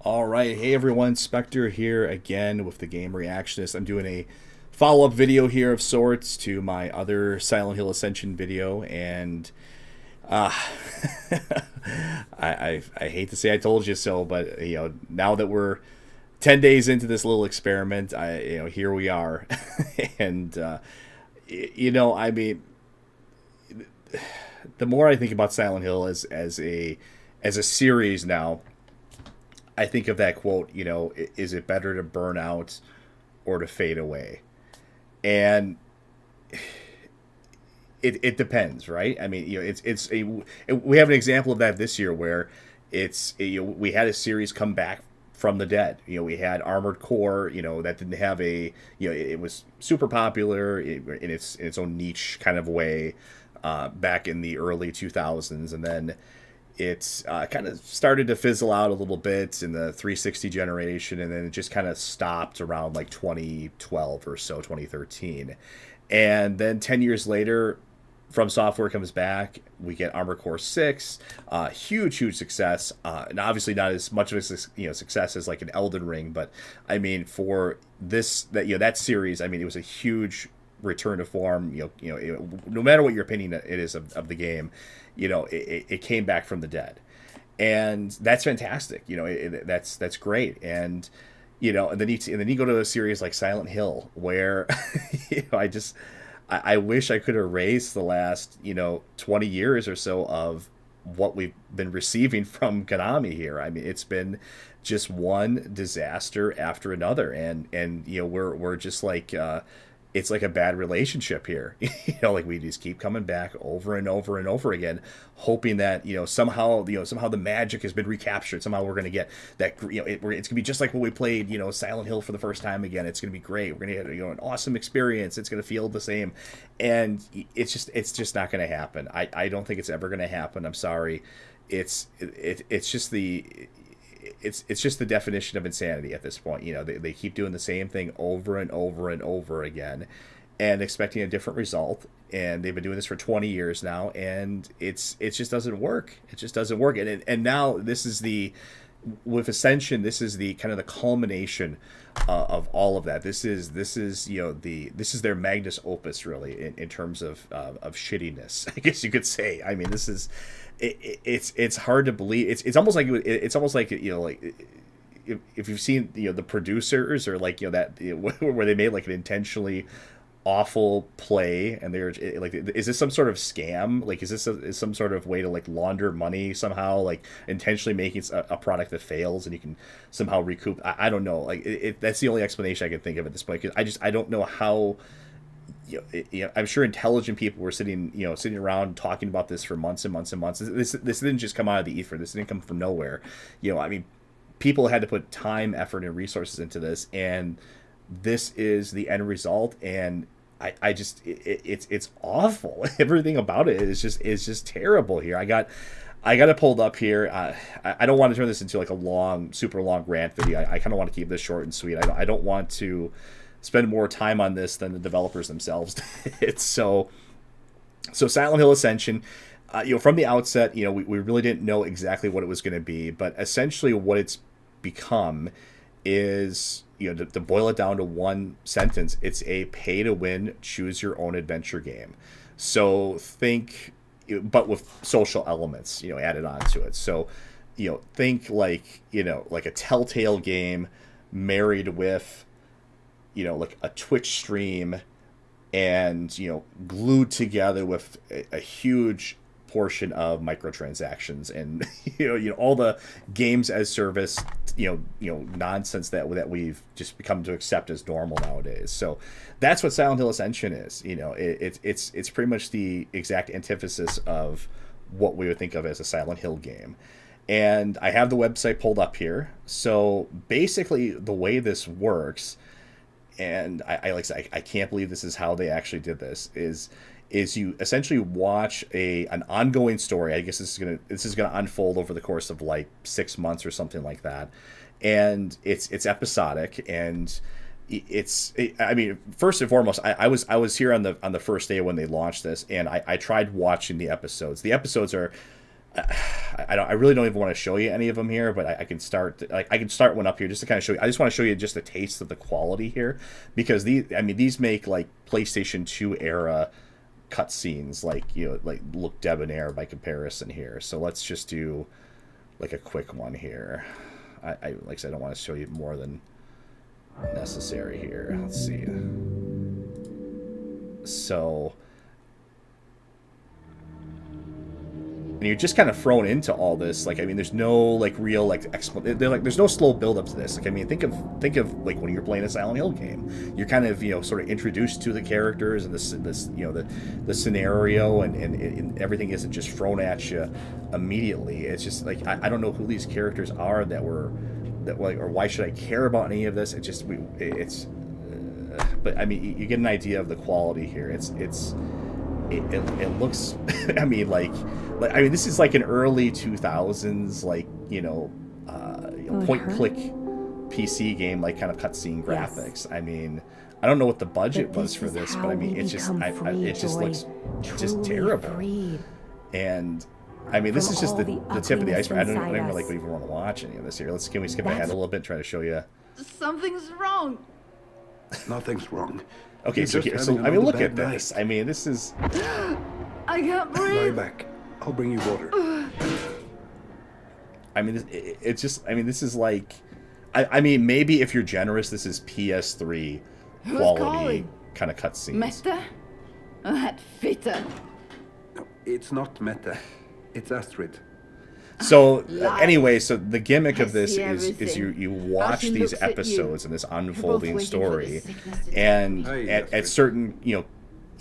All right, hey everyone, Spectre here again with the Game Reactionist. I'm doing a follow-up video here of sorts to my other Silent Hill Ascension video, and uh, I hate to say I told you so, but now that we're 10 days into this little experiment, here we are, and I mean, the more I think about Silent Hill as a series now, I think of that quote, is it better to burn out or to fade away? And it depends, right? I mean, we have an example of that this year where we had a series come back from the dead. We had Armored Core, that didn't have it was super popular in its own niche kind of way back in the early 2000s, and then it's kind of started to fizzle out a little bit in the 360 generation, and then it just kind of stopped around like 2012 or so, 2013. And then 10 years later, From Software comes back. We get Armored Core 6, huge success. And obviously not as much of a success as like an Elden Ring, but I mean for that series, I mean it was a huge return to form. No matter what your opinion it is of the game, it came back from the dead, and that's fantastic. That's great. And then you go to a series like Silent Hill, where I wish I could erase the last 20 years or so of what we've been receiving from Konami here. I mean, it's been just one disaster after another, and we're just like it's like a bad relationship here. Like we just keep coming back over and over and over again, hoping that somehow the magic has been recaptured. Somehow we're going to get that. It's going to be just like when we played Silent Hill for the first time again. It's going to be great. We're going to get an awesome experience. It's going to feel the same, and it's just not going to happen. I don't think it's ever going to happen. I'm sorry. It's just the definition of insanity at this point. They keep doing the same thing over and over and over again and expecting a different result. And they've been doing this for 20 years now, and it just doesn't work. It just doesn't work. And now with Ascension, this is the kind of the culmination of all of that. This is their magnus opus, really, in terms of shittiness, I guess you could say. I mean, it's hard to believe. It's almost like like if you've seen the producers, or like that where they made like an intentionally awful play, and they're like, is this some sort of scam? Like, is some sort of way to like launder money somehow, like intentionally making a product that fails and you can somehow recoup? I don't know. Like that's the only explanation I can think of at this point, because I don't know how. I'm sure intelligent people were sitting around talking about this for months and months and months. This didn't just come out of the ether. This didn't come from nowhere. I mean, people had to put time, effort, and resources into this, and this is the end result. And I just it's awful. Everything about it is just terrible here. I got it pulled up here. I don't want to turn this into like a super long rant video. I kind of want to keep this short and sweet. I don't want to spend more time on this than the developers themselves did. So Silent Hill Ascension, from the outset, we really didn't know exactly what it was going to be, but essentially what it's become is, to boil it down to one sentence, it's a pay-to-win, choose-your-own-adventure game. So but with social elements, added on to it. So, think like a Telltale game married with like a Twitch stream, and glued together with a huge portion of microtransactions, and all the games as service nonsense that we've just become to accept as normal nowadays. So that's what Silent Hill Ascension is. It's pretty much the exact antithesis of what we would think of as a Silent Hill game. And I have the website pulled up here. So basically the way this works, and I like I said, I can't believe this is how they actually did this, is you essentially watch an ongoing story. I guess this is gonna unfold over the course of like 6 months or something like that, and it's episodic. And I mean, first and foremost, I was here on the first day when they launched this, and I tried watching the episodes. The episodes are I really don't even want to show you any of them here, but I can start like I can start one up here just to kind of show you. I just want to show you just a taste of the quality here, because these make like PlayStation 2 era cutscenes like, like look debonair by comparison here. So let's just do like a quick one here. I like I said, I don't want to show you more than necessary here. Let's see. So, and you're just kind of thrown into all this. Like, I mean, there's no like real like there's no slow build up to this. Like, I mean, think of like when you're playing a Silent Hill game, you're kind of sort of introduced to the characters and this the scenario, and everything isn't just thrown at you immediately. It's just like I don't know who these characters are that like, or why should I care about any of this? But I mean, you get an idea of the quality here. It looks I mean I mean, this is like an early 2000s like point and click PC game, like kind of cutscene graphics. Yes. I mean, I don't know what the budget was for this, but I mean it just looks just terrible. Freed. And I mean, this is just the tip of the iceberg. I don't even want to watch any of this here. Can we skip ahead a little bit and try to show you? Something's wrong. Nothing's wrong. Okay, so I mean, look at this. I mean, this is. I can't breathe. Lie back. I'll bring you water. I mean, it's just. I mean, this is like. I mean, maybe if you're generous, this is PS3 quality kind of cutscenes. Meta? That fitter. No, it's not Meta. It's Astrid. So anyway, so the gimmick of this is you watch these episodes and this unfolding story, and at certain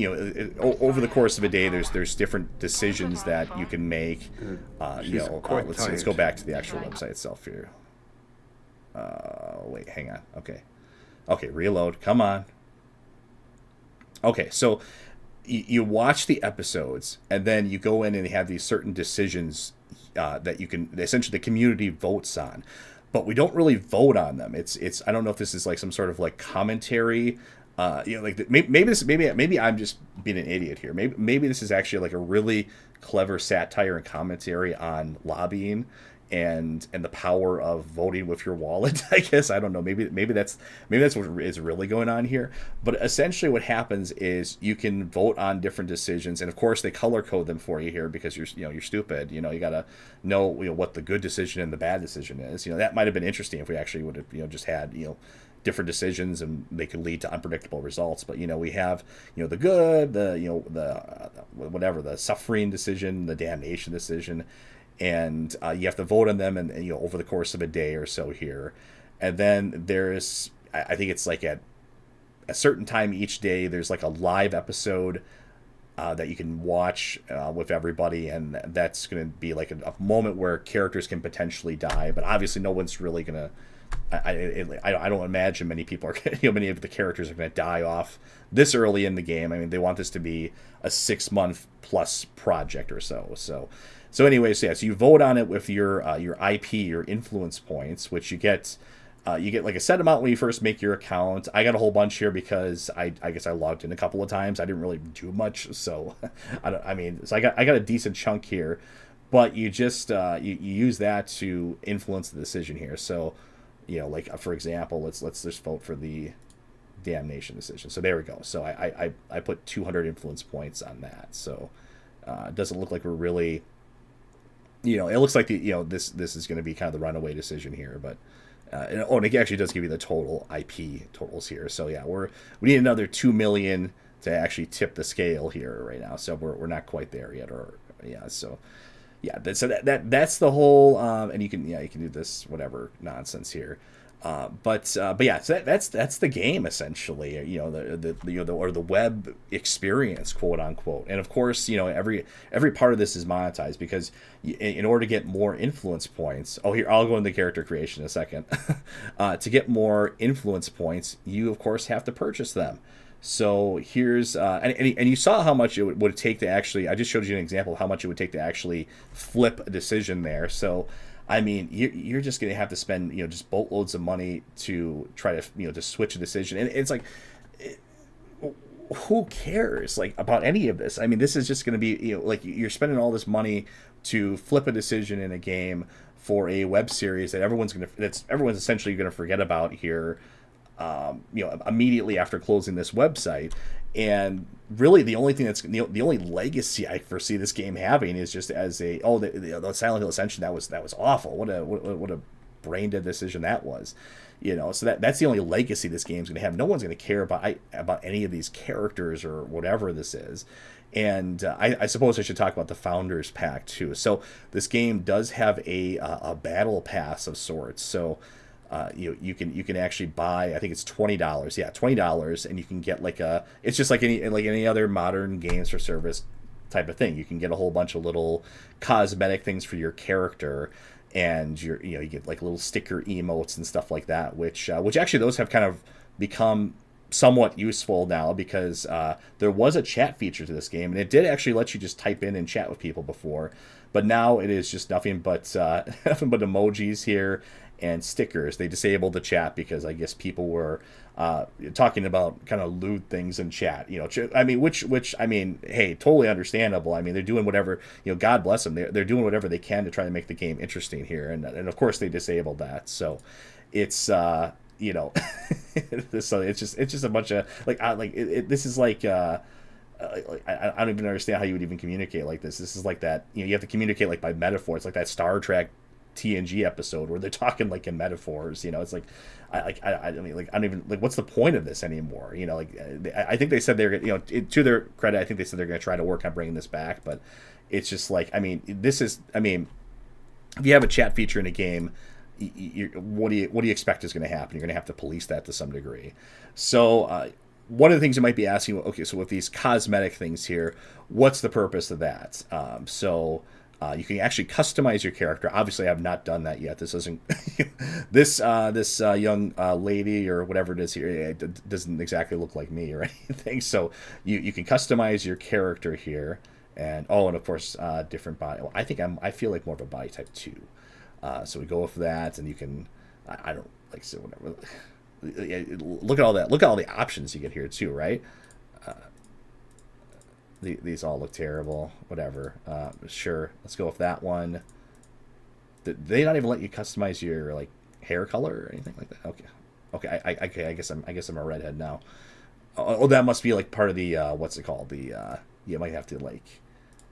over the course of a day, there's different decisions that you can make. Let's go back to the actual website itself here. Wait, hang on. Okay, reload. Come on. Okay, so you watch the episodes, and then you go in and have these certain decisions that you can essentially the community votes on, but we don't really vote on them. It's I don't know if this is like some sort of like commentary. Maybe I'm just being an idiot here. Maybe this is actually like a really clever satire and commentary on lobbying and the power of voting with your wallet. I guess I don't know. Maybe that's what is really going on here. But essentially, what happens is you can vote on different decisions, and of course they color code them for you here because you're stupid. You gotta know what the good decision and the bad decision is. That might have been interesting if we actually would have just had different decisions and they could lead to unpredictable results. But we have the good, the whatever, the suffering decision, the damnation decision. And you have to vote on them, and over the course of a day or so here, and then there's I think it's like at a certain time each day there's like a live episode that you can watch with everybody, and that's going to be like a moment where characters can potentially die, but obviously no one's really gonna. I don't imagine many people are many of the characters are going to die off this early in the game. I mean, they want this to be a 6-month plus project or so. So anyways, so you vote on it with your IP, your influence points, which you get like a set amount when you first make your account. I got a whole bunch here because I guess I logged in a couple of times. I didn't really do much, so I got a decent chunk here, but you just you use that to influence the decision here. So like for example, let's just vote for the damnation decision. So there we go. So I put 200 influence points on that. So it doesn't look like we're really. It looks like this is going to be kind of the runaway decision here, but and it actually does give you the total IP totals here. So yeah, we need another 2 million to actually tip the scale here right now. So we're not quite there yet, So yeah, that's the whole. And you can do this whatever nonsense here. But yeah, so that's the game essentially. The web experience, quote unquote. And of course, every part of this is monetized because in order to get more influence points. Oh, here I'll go into character creation in a second. To get more influence points, you of course have to purchase them. So here's and you saw how much it would take to actually. I just showed you an example of how much it would take to actually flip a decision there. So. I mean, you're just going to have to spend, just boatloads of money to try to, to switch a decision. And it's like, who cares, like, about any of this? I mean, this is just going to be, like, you're spending all this money to flip a decision in a game for a web series that everyone's essentially gonna forget about here, immediately after closing this website. And really, the only thing the only legacy I foresee this game having is just as the Silent Hill Ascension, that was awful. What a brain dead decision that was. So that's the only legacy this game's going to have. No one's going to care about any of these characters or whatever this is. And I suppose I should talk about the Founders Pack too. So this game does have a battle pass of sorts. So you can actually buy, I think it's $20. Yeah, $20, and you can get it's just like any other modern games for service type of thing. You can get a whole bunch of little cosmetic things for your character, and you get like little sticker emotes and stuff like that, which actually those have kind of become somewhat useful now, because there was a chat feature to this game, and it did actually let you just type in and chat with people before, but now it is just nothing but nothing but emojis here and stickers. They disabled the chat because I guess people were talking about kind of lewd things in chat. I mean, which I mean, hey, totally understandable. I mean, they're doing whatever. God bless them. They're doing whatever they can to try to make the game interesting here, and of course they disabled that. So it's this, it's just a bunch of this is like. I don't even understand how you would even communicate like this. This is like that. You have to communicate like by metaphor. It's like that Star Trek TNG episode where they're talking like in metaphors. It's like I mean, like, I don't even, like, what's the point of this anymore? I think they said they're to their credit, I think they said they're going to try to work on bringing this back, but it's just like, I mean, if you have a chat feature in a game, what do you expect is going to happen? You're going to have to police that to some degree. So one of the things you might be asking, okay, so with these cosmetic things here, what's the purpose of that? You can actually customize your character. Obviously, I have not done that yet. This isn't this young lady or whatever it is here. It doesn't exactly look like me or anything. So you can customize your character here, and of course different body. Well, I feel like more of a body type 2. So we go with that, and you can I don't like so whatever. Look at all that. Look at all the options you get here too, right? These all look terrible. Whatever. Sure, let's go with that one. They not even let you customize your like hair color or anything like that. Okay. I guess I'm a redhead now. That must be like part of the what's it called? You might have to like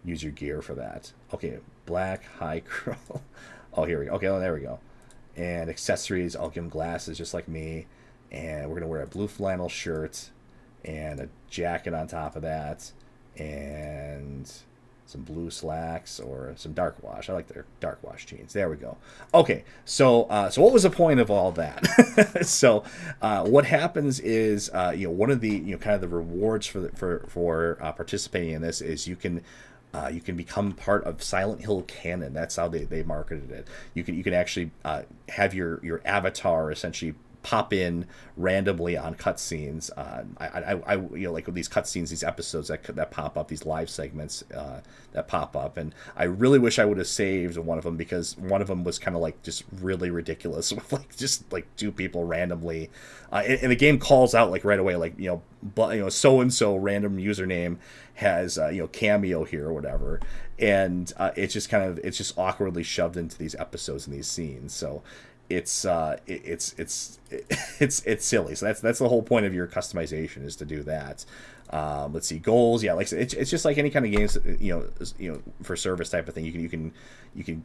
use your gear for that. Okay, black high curl. Here we go. Okay, there we go. And accessories, I'll give them glasses just like me. And we're gonna wear a blue flannel shirt and a jacket on top of that, and some blue slacks or some dark wash. I like their dark wash jeans. There we go. Okay, so what was the point of all that? So what happens is one of the kind of the rewards for participating in this is you can become part of Silent Hill canon. That's how they marketed it. You can actually have your avatar essentially pop in randomly on cutscenes. I like with these cutscenes, these episodes that pop up, these live segments that pop up, and I really wish I would have saved one of them, because one of them was kind of like just really ridiculous with like just like 2 people randomly, and the game calls out like right away, like so and so random username has cameo here or whatever, and it's just awkwardly shoved into these episodes and these scenes. So it's silly. So that's the whole point of your customization, is to do that. Let's see, goals. Yeah, like it's just like any kind of games, for service type of thing. You can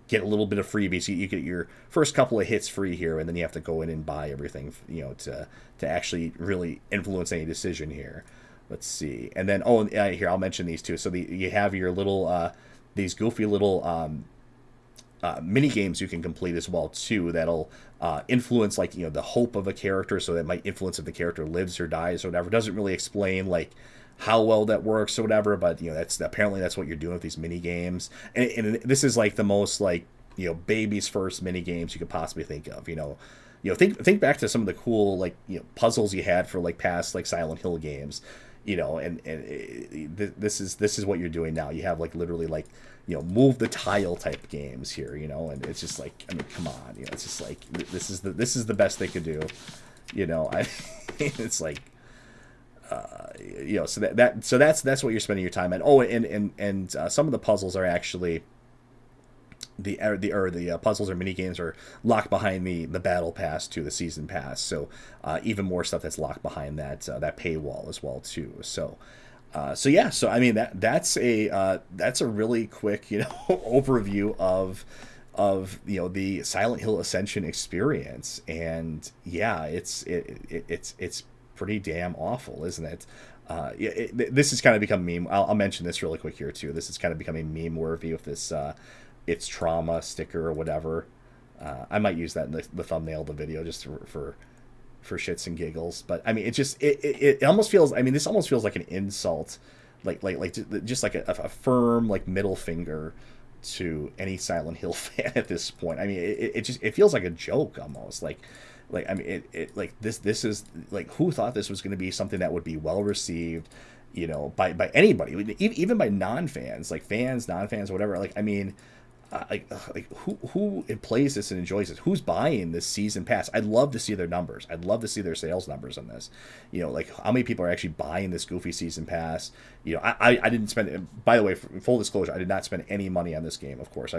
get a little bit of freebies. You get your first couple of hits free here, and then you have to go in and buy everything, to actually really influence any decision here. Let's see, and then here I'll mention these too. So you have your little these goofy little mini games you can complete as well too, that'll influence like the hope of a character. So that might influence if the character lives or dies or whatever. It doesn't really explain like how well that works or whatever, but that's what you're doing with these mini games, and this is like the most like baby's first mini games you could possibly think of. Think back to some of the cool like puzzles you had for like past like Silent Hill games, and this is what you're doing now. You have like literally like move the tile type games here, and it's just like, I mean, come on, it's just like this is the best they could do, it's like so that's what you're spending your time at. And some of the puzzles are actually the puzzles or mini games are locked behind the battle pass to the season pass. So even more stuff that's locked behind that paywall as well too. So yeah. So I mean that's a really quick overview of the Silent Hill Ascension experience. And yeah, it's pretty damn awful, isn't it? This has kind of become a meme. I'll mention this really quick here too. This is kind of becoming a meme worthy with this it's trauma sticker or whatever. I might use that in the thumbnail of the video just for shits and giggles. But I mean, it almost feels. I mean, this almost feels like an insult, like just like a firm like middle finger to any Silent Hill fan at this point. I mean, it feels like a joke almost. Like I mean, like this is like, who thought this was going to be something that would be well received, by anybody, even by non-fans, like fans, non-fans, whatever. Like I mean, like who plays this and enjoys it? Who's buying this season pass? I'd love to see their numbers. I'd love to see their sales numbers on this. Like how many people are actually buying this goofy season pass? I didn't spend. By the way, for full disclosure, I did not spend any money on this game. Of course,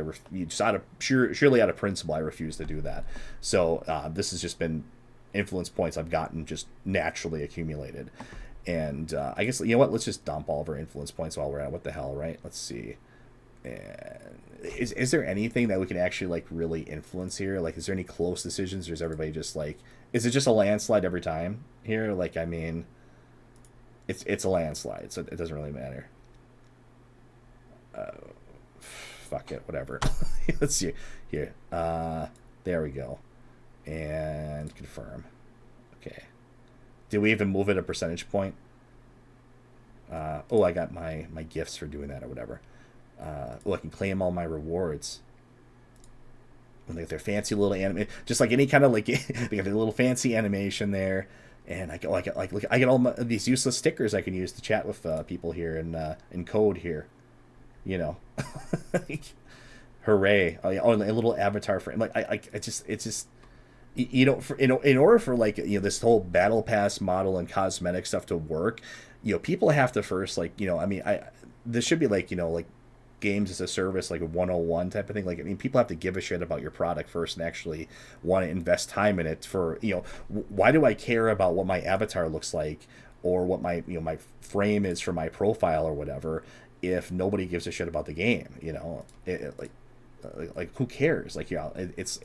just surely out of principle, I refuse to do that. So this has just been influence points I've gotten just naturally accumulated. And I guess what? Let's just dump all of our influence points while we're at. What the hell, right? Let's see. And is there anything that we can actually like really influence here? Like, is there any close decisions, or is everybody just like, is it just a landslide every time here? Like, I mean, it's a landslide, so it doesn't really matter. Fuck it, whatever. Let's see here. There we go, and confirm. Okay. Did we even move it a percentage point? I got my gifts for doing that or whatever. I can claim all my rewards. When they get their fancy little anime, just like any kind of like, they got their little fancy animation there, and I get all these useless stickers I can use to chat with people here in code here, hooray! Oh, a little avatar frame. Like it's just in order for like this whole battle pass model and cosmetic stuff to work, people have to first this should be like like games as a service, like a 101 type of thing. Like, I mean, people have to give a shit about your product first and actually want to invest time in it. For why do I care about what my avatar looks like, or what my my frame is for my profile or whatever, if nobody gives a shit about the game? Like who cares? Like it's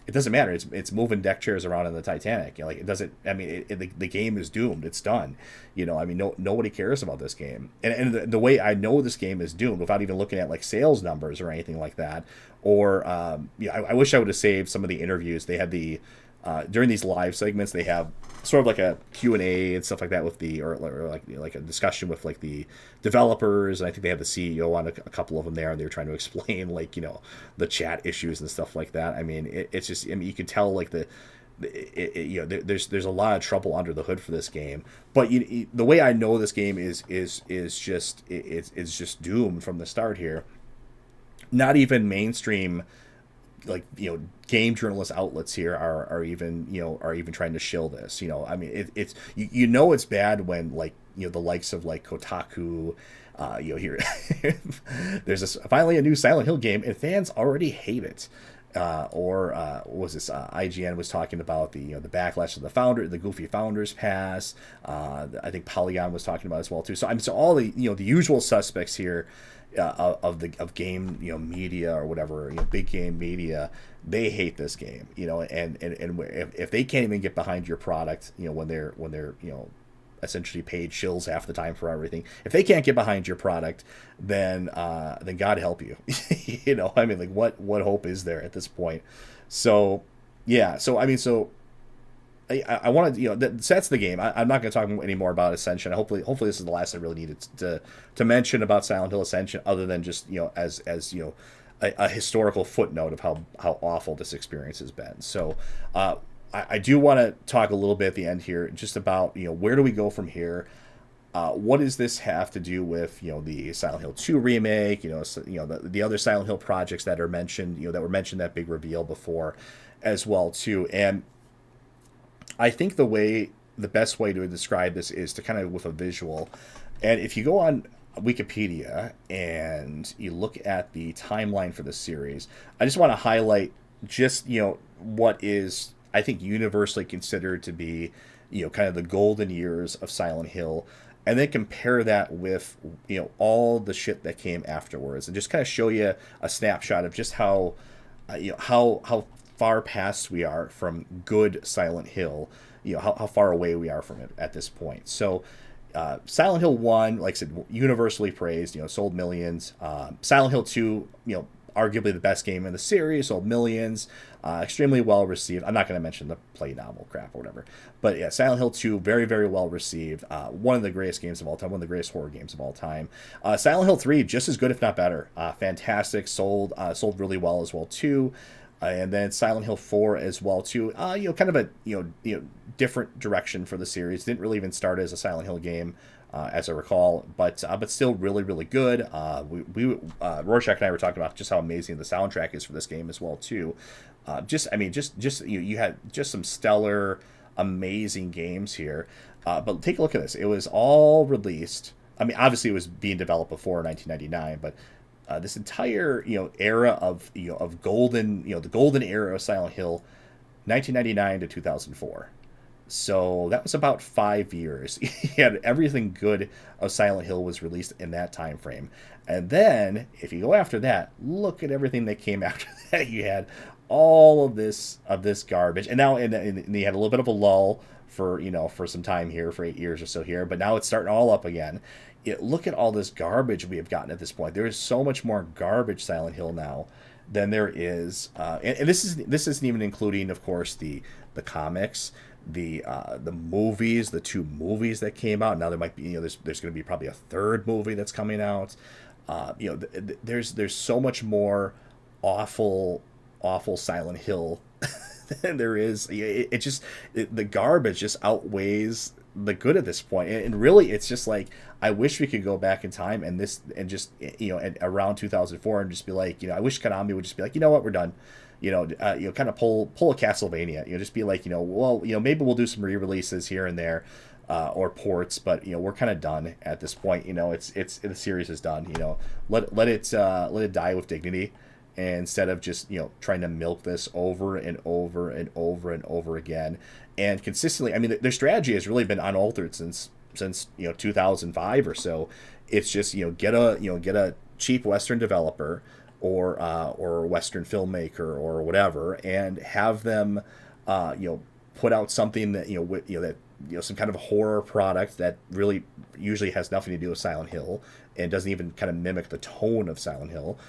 it doesn't matter. It's moving deck chairs around in the Titanic. Like it doesn't. I mean, the game is doomed. It's done. I mean, nobody cares about this game. And the way I know this game is doomed, without even looking at like sales numbers or anything like that, or I wish I would have saved some of the interviews. They had during these live segments, they have sort of like a Q&A and stuff like that with or like a discussion with like the developers, and I think they have the CEO on a couple of them there, and they're trying to explain like the chat issues and stuff like that. I mean, it's just, I mean, you can tell like there's a lot of trouble under the hood for this game. But the way I know this game is just doomed from the start here. Not even mainstream like game journalist outlets here are even trying to shill this. I mean, it's it's bad when like the likes of like Kotaku, here there's finally a new Silent Hill game and fans already hate it. Or what was this? IGN was talking about the backlash of the goofy founders pass. I think Polygon was talking about it as well too. So all the the usual suspects here of game media or whatever, big game media, they hate this game. And if they can't even get behind your product, when they're essentially paid shills half the time for everything. If they can't get behind your product, then God help you. I mean, like what hope is there at this point? So yeah, so I mean, so I wanted that's the game. I'm not going to talk any more about Ascension. Hopefully this is the last I really needed to mention about Silent Hill Ascension, other than just as a historical footnote of how awful this experience has been. So I do want to talk a little bit at the end here just about where do we go from here. What does this have to do with the Silent Hill 2 remake? The other Silent Hill projects that are mentioned, that were mentioned, that big reveal before, as well too. And I think the best way to describe this is to kind of with a visual. And if you go on Wikipedia and you look at the timeline for the series, I just want to highlight just what is, I think, universally considered to be kind of the golden years of Silent Hill, and then compare that with all the shit that came afterwards, and just kind of show you a snapshot of just how how far past we are from good Silent Hill, how far away we are from it at this point. So Silent Hill 1, like I said, universally praised, sold millions. Silent Hill 2, arguably the best game in the series, sold millions, extremely well received. I'm not going to mention the play novel crap or whatever. But yeah, Silent Hill 2, very, very well received. One of the greatest games of all time, one of the greatest horror games of all time. Silent Hill 3, just as good, if not better. Fantastic, sold really well as well, too. And then Silent Hill 4 as well too. Kind of a different direction for the series. Didn't really even start as a Silent Hill game, as I recall, but still really, really good. Rorschach and I were talking about just how amazing the soundtrack is for this game as well too. You had just some stellar, amazing games here. But take a look at this. It was all released. I mean, obviously it was being developed before 1999, but this entire era of of golden the golden era of Silent Hill, 1999 to 2004. So that was about 5 years. You had everything good of Silent Hill was released in that time frame, and then if you go after that, look at everything that came after that. You had all of this garbage, and now and you had a little bit of a lull for for some time here, for 8 years or so here, but now it's starting all up again. Look at all this garbage we have gotten at this point. There is so much more garbage Silent Hill now than there is, and this isn't even including, of course, the comics, the movies, the 2 movies that came out. Now there might be there's going to be probably a 3rd movie that's coming out. There's so much more awful Silent Hill than there is. The garbage just outweighs the good at this point, and really it's just like, I wish we could go back in time and just at around 2004 and just be like, I wish Konami would just be like, you know what, we're done. Kind of pull a Castlevania. Just be like, well, maybe we'll do some re-releases here and there, or ports, but we're kind of done at this point. It's the series is done. Let it die with dignity, instead of just trying to milk this over and over and over and over again and consistently. I mean, their strategy has really been unaltered since 2005 or so. It's just get a cheap Western developer or Western filmmaker or whatever, and have them put out something that some kind of horror product that really usually has nothing to do with Silent Hill and doesn't even kind of mimic the tone of Silent Hill,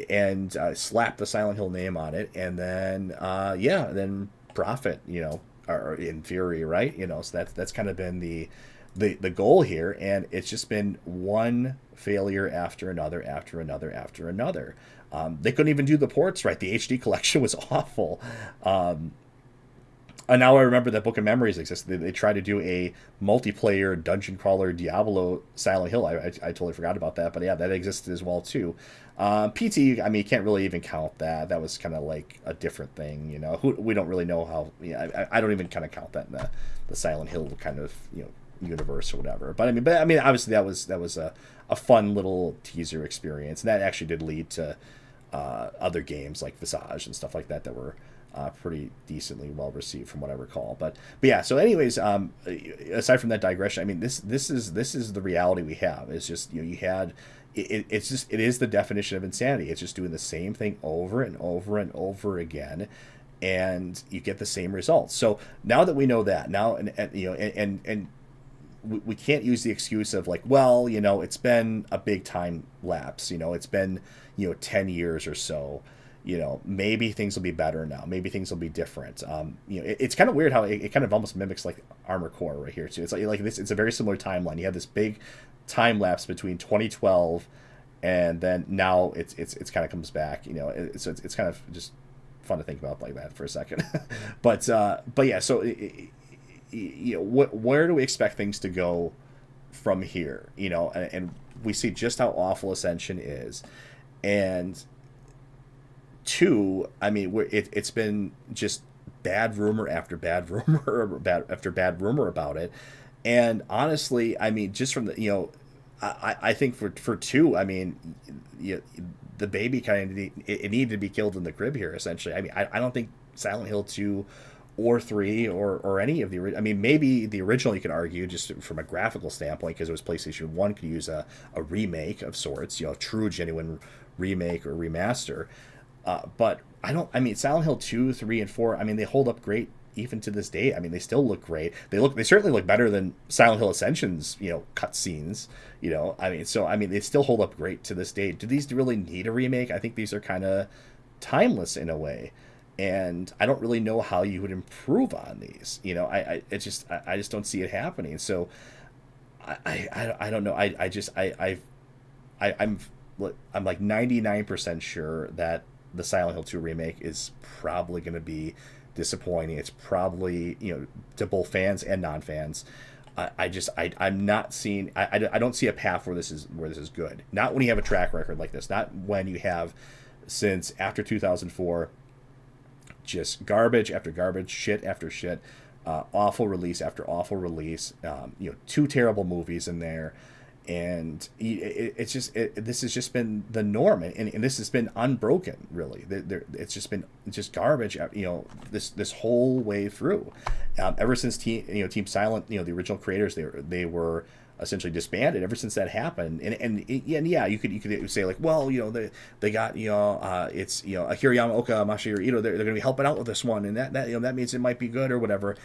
and slap the Silent Hill name on it, and then then profit, or in theory, right? So that's kind of been the goal here, and it's just been one failure after another after another after another. They couldn't even do the ports right. The HD collection was awful. And now I remember that Book of Memories existed. They tried to do a multiplayer dungeon crawler Diablo Silent Hill. I totally forgot about that, but yeah, that existed as well too. PT, I mean, you can't really even count that. That was kind of like a different thing, we don't really know how. I don't even kind of count that in the Silent Hill kind of universe or whatever. But I mean, obviously that was a fun little teaser experience, and that actually did lead to other games like Visage and stuff like that were pretty decently well received from what I recall. But yeah. So anyways, aside from that digression, I mean, this is the reality we have. It's just you had. It is the definition of insanity. It's just doing the same thing over and over and over again, and you get the same results. So now that we know that, now and we can't use the excuse of like, well, it's been a big time lapse. It's been 10 years or so. Maybe things will be better now. Maybe things will be different. It's kind of weird how it kind of almost mimics like Armored Core right here too. It's like this. It's a very similar timeline. You have this big time lapse between 2012 and then now it's kind of comes back. So it's kind of just fun to think about like that for a second. but yeah. So where do we expect things to go from here? And we see just how awful Ascension is, and 2, I mean, it's been just bad rumor after bad rumor, bad after bad rumor about it. And honestly, I mean, just from the I think for two, I mean, you, the baby kind of it needed to be killed in the crib here. Essentially, I mean, I don't think Silent Hill 2 or 3 or any of the, I mean, maybe the original you could argue just from a graphical standpoint because it was PlayStation 1 could use a remake of sorts, you know, true genuine remake or remaster. But I don't. I mean, Silent Hill 2, 3, and 4. I mean, they hold up great even to this day. I mean, they still look great. They certainly look better than Silent Hill Ascension's cutscenes. I mean, so I mean, they still hold up great to this day. Do these really need a remake? I think these are kind of timeless in a way, and I don't really know how you would improve on these. I just don't see it happening. So I don't know. I'm I'm like 99% sure that the Silent Hill 2 remake is probably going to be disappointing. It's probably, to both fans and non-fans. I'm not seeing. I don't see a path where this is good. Not when you have a track record like this. Not when you have, since after 2004, just garbage after garbage, shit after shit, awful release after awful release. Two terrible movies in there, and this has just been the norm, and this has been unbroken. Really, it's just been just garbage. This whole way through, ever since Team Silent, the original creators, they were essentially disbanded ever since that happened. And yeah, you could say like, well, they got it's Akira Yamaoka, Masahiro Ito, they're going to be helping out with this one, and that means it might be good or whatever.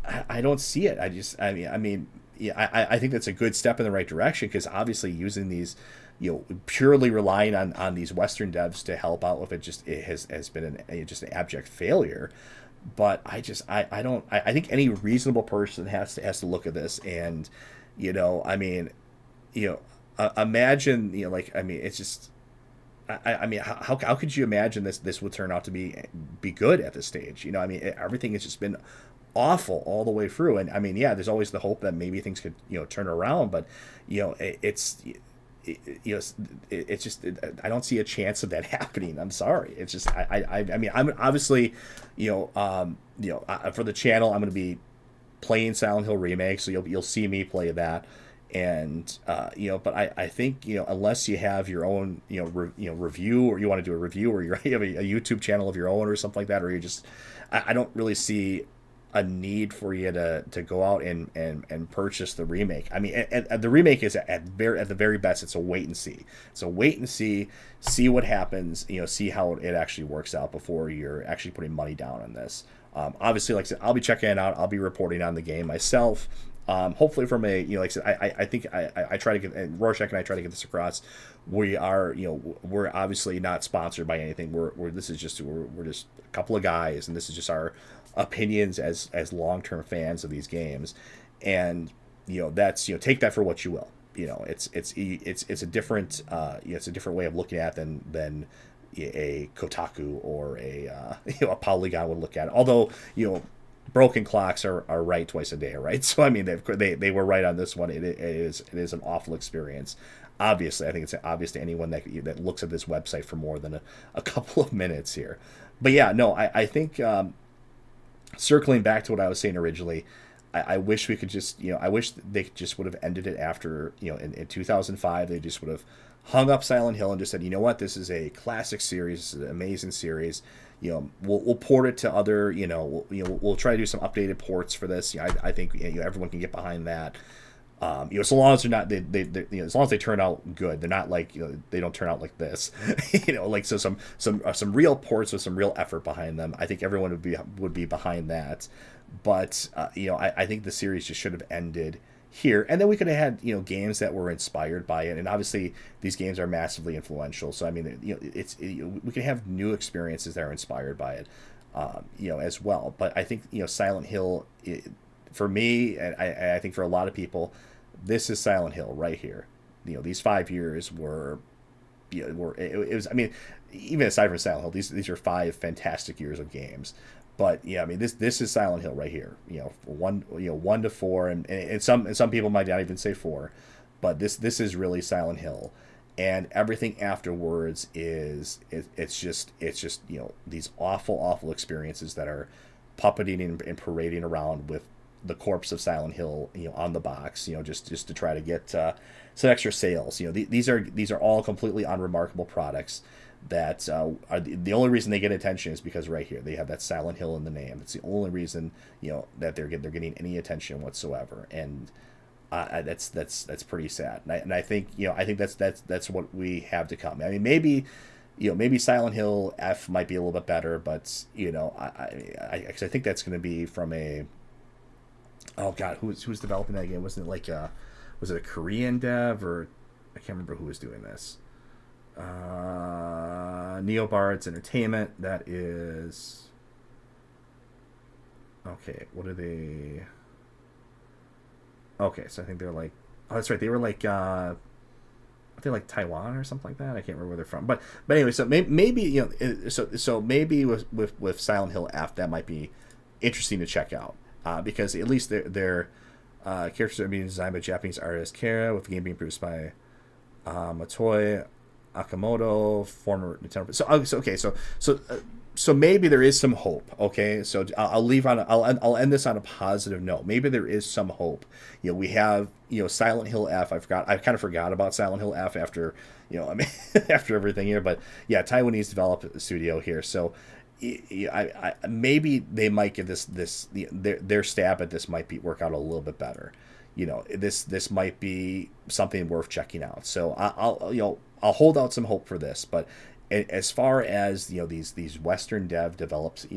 I don't see it. I mean, yeah, I think that's a good step in the right direction, because obviously using these, purely relying on these Western devs to help out with it has been just an abject failure. But I think any reasonable person has to look at this and, I mean, imagine, I mean, it's just, I mean, how could you imagine this would turn out to be good at this stage? I mean, everything has just been awful all the way through. And I mean, yeah, there's always the hope that maybe things could turn around, but it's just I don't see a chance of that happening. I'm sorry. It's just I mean, I'm obviously for the channel I'm going to be playing Silent Hill remake, so you'll see me play that. And but I think unless you have your own review, or you want to do a review, or you have a YouTube channel of your own or something like that, or you just I don't really see a need for you to go out and purchase the remake. I mean, and the remake is at the very best, it's a wait and see. So wait and see what happens. See how it actually works out before you're actually putting money down on this. Obviously, like I said, I'll be checking it out. I'll be reporting on the game myself. Hopefully from a like I said, I think I try to get, and Rorschach and I try to get this across. We are we're obviously not sponsored by anything. We're this is just we're just a couple of guys, and this is just our opinions as long-term fans of these games. And that's take that for what you will. It's a different it's a different way of looking at it than a Kotaku or a Polygon would look at it. Although broken clocks are right twice a day, right? So I mean, they were right on this one. It is an awful experience. Obviously, I think it's obvious to anyone that looks at this website for more than a couple of minutes here. But yeah, no, I think circling back to what I was saying originally, I wish we could just I wish they just would have ended it after in 2005. They just would have hung up Silent Hill and just said, what, this is a classic series, this is an amazing series. We'll port it to other, we'll try to do some updated ports for this. I think everyone can get behind that. So long as they're not, as long as they turn out good, they're not like they don't turn out like this, like so some real ports with some real effort behind them. I think everyone would be behind that. But I think the series just should have ended here, and then we could have had games that were inspired by it, and obviously these games are massively influential, so I mean we can have new experiences that are inspired by it as well. But I think Silent Hill, for me, and I think for a lot of people, this is Silent Hill right here. These 5 years were it was, I mean, even aside from Silent Hill, these are 5 fantastic years of games. But yeah, I mean, this is Silent Hill right here. 1 to 4, and some people might not even say 4, but this is really Silent Hill, and everything afterwards it's just these awful experiences that are puppeting and parading around with the corpse of Silent Hill, on the box, just to try to get some extra sales. These are all completely unremarkable products that are the only reason they get attention is because right here they have that Silent Hill in the name. It's the only reason that they're getting any attention whatsoever, and that's pretty sad. And I think that's what we have to come. I mean, maybe Silent Hill F might be a little bit better, but cause I think that's going to be from a, oh god, who's developing that game? Wasn't it like was it a Korean dev, or I can't remember who was doing this. Neobards Entertainment. That is okay. What are they? Okay, so I think they're like, oh, that's right. They were like, they're like Taiwan or something like that. I can't remember where they're from. But anyway, so maybe so maybe with Silent Hill F that might be interesting to check out, because at least their characters are being designed by Japanese artist Kara, with the game being produced by Motoi Akamoto, former Nintendo. So maybe there is some hope. Okay, so I'll end this on a positive note. Maybe there is some hope. We have Silent Hill F. I kind of forgot about Silent Hill F after I mean after everything here. But yeah, Taiwanese developed studio here. So I maybe they might give their stab at this might work out a little bit better. This might be something worth checking out. So I'll hold out some hope for this. But as far as these Western dev develops, it's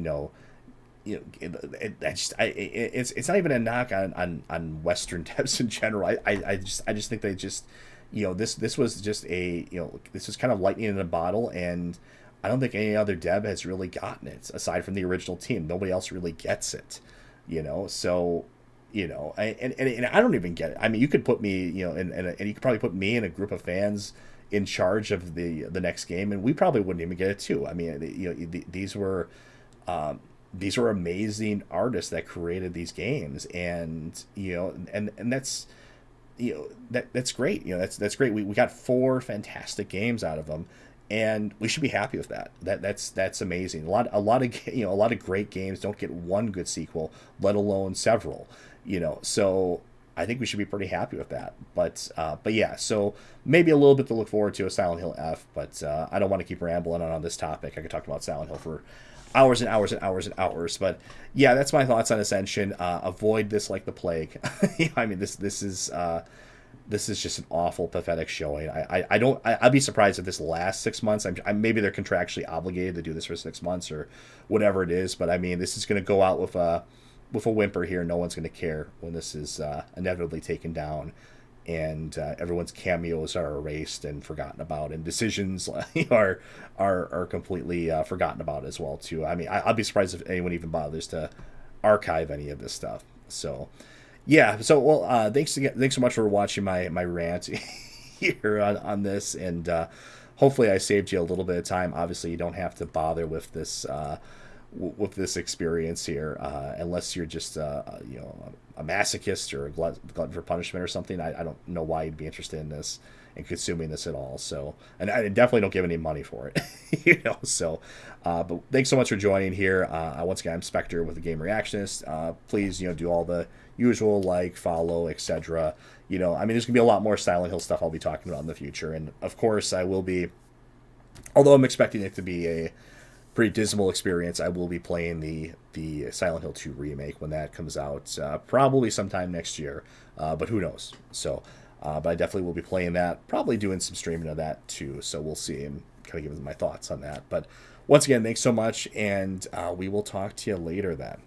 not even a knock on Western devs in general. I just think they just this was just this is kind of lightning in a bottle, and I don't think any other dev has really gotten it aside from the original team. Nobody else really gets it, so. And I don't even get it. I mean, you could put me, and you could probably put me and a group of fans in charge of the next game, and we probably wouldn't even get it too. I mean, these were amazing artists that created these games, and and that's that's great. That's great. We got 4 fantastic games out of them, and we should be happy with that. That's amazing. A lot of great games don't get one good sequel, let alone several. So I think we should be pretty happy with that. But yeah, so maybe a little bit to look forward to a Silent Hill F. But I don't want to keep rambling on this topic. I could talk about Silent Hill for hours and hours and hours and hours. But yeah, that's my thoughts on Ascension. Avoid this like the plague. I mean, this is just an awful, pathetic showing. I'd be surprised if this lasts 6 months. Maybe they're contractually obligated to do this for 6 months or whatever it is. But I mean, this is going to go out with a whimper here. No one's going to care when this is inevitably taken down, and everyone's cameos are erased and forgotten about, and decisions are completely forgotten about as well too. I mean, I'd be surprised if anyone even bothers to archive any of this stuff. So. Yeah, so well, thanks so much for watching my rant here on this, and hopefully I saved you a little bit of time. Obviously, you don't have to bother with this experience here unless you're just a masochist or a glutton for punishment or something. I don't know why you'd be interested in this and consuming this at all. So, and I definitely don't give any money for it, So, but thanks so much for joining here. Once again, I'm Spectre with the Game Reactionist. Please, do all the usual like, follow, etc. I mean, there's gonna be a lot more Silent Hill stuff I'll be talking about in the future, and of course, I will be. Although I'm expecting it to be a pretty dismal experience, I will be playing the Silent Hill 2 remake when that comes out, probably sometime next year, but who knows? So, but I definitely will be playing that, probably doing some streaming of that too. So we'll see, and kind of giving my thoughts on that. But once again, thanks so much, and we will talk to you later then.